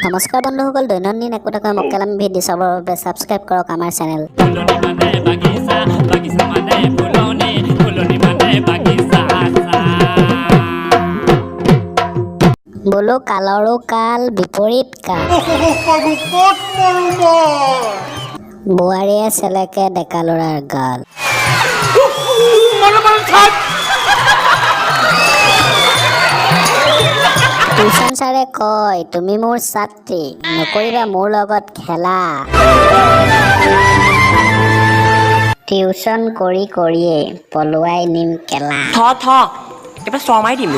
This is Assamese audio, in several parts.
নমস্কাৰ বন্ধুসকল, দৈনন্দিন একোটাকৈ মক্কেলামী ভিডিঅ' চাবৰ বাবে ছাবস্ক্ৰাইব কৰক আমাৰ চেনেল। বোলো কালৰো কাল বিপৰীত কাল, বোৱাৰীয়ে চেলেকে ডেকা ল'ৰাৰ গাল। টিউচন ছাৰে কয়, তুমি মোৰ ছাত্ৰী, নকৰিবা মোৰ লগত খেলা। টিউচন কৰি কৰিয়ে পলুৱাই নিম কেলা। এবাৰ শৰ্মাই দিম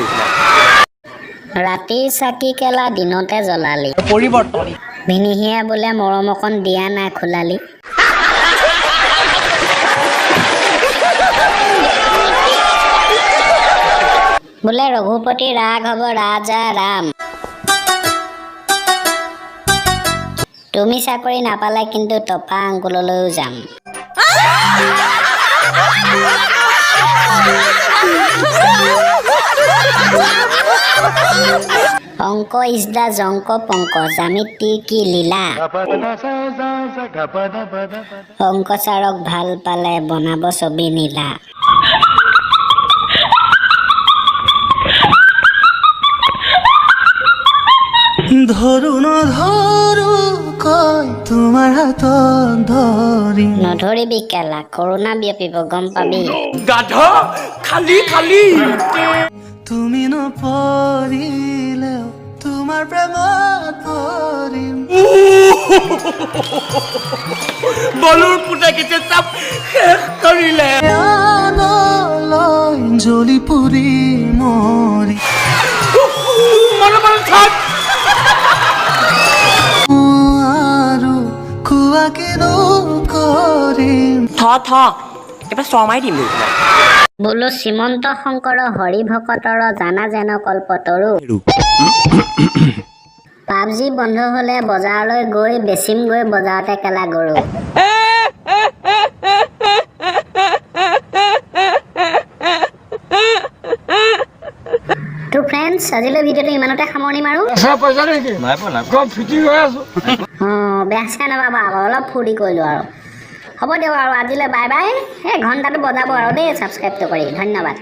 ৰাতিৰ চাকি কেলা দিনতে জ্বলালি। পৰিৱৰ্তন ভিনিহিয়ে বোলে মৰম অকণ দিয়া নাই খোলালি। বোলে ৰঘুপতি ৰাগ হ'ব ৰাজা ৰাম। তুমি চাকৰি নাপালে কিন্তু টপা আংকুললৈও যাম। অংক ইজ দা জংক পংক জামিতিৰ কি লীলা। অংক ছাৰক ভাল পালে বনাব ছবি নীলা। ধৰো নধৰো কয় তোমাৰ হাতত ধৰিম। নধৰিবি কেলা, কৰোণা বিয়পিব গম পাবি। গাধ খালি খালি তুমি নপৰিলেও তোমাৰ প্ৰেমত পৰিম। বলুৰ পুতেকিতে চাপ শেষ কৰিলে আনলৈ জ্বলি পুৰি মৰি আৰু খোৱা কিনো কৰিম। এবাৰ শৰ্মাই দিম বোলো শ্ৰীমন্ত শংকৰ হৰি ভকতৰ জানা যেন কল্পতৰু। পাবজি বন্ধ হলে বজাৰলৈ গৈ বেচিম গৈ বজাৰতে কেলা গৰু। তো ফ্ৰেণ্ডছ, আজিলৈ ভিডিঅ'টো ইমানতে সামৰণি মাৰো। বেয়া চেয়া নাপাবা, অলপ ফূৰ্তি কৰিলো আৰু। হ'ব দিয়ক আৰু আজিলৈ বাই বাই। ঘণ্টাটো বজাব আৰু দেই ছাবস্ক্ৰাইবটো কৰি। ধন্যবাদ।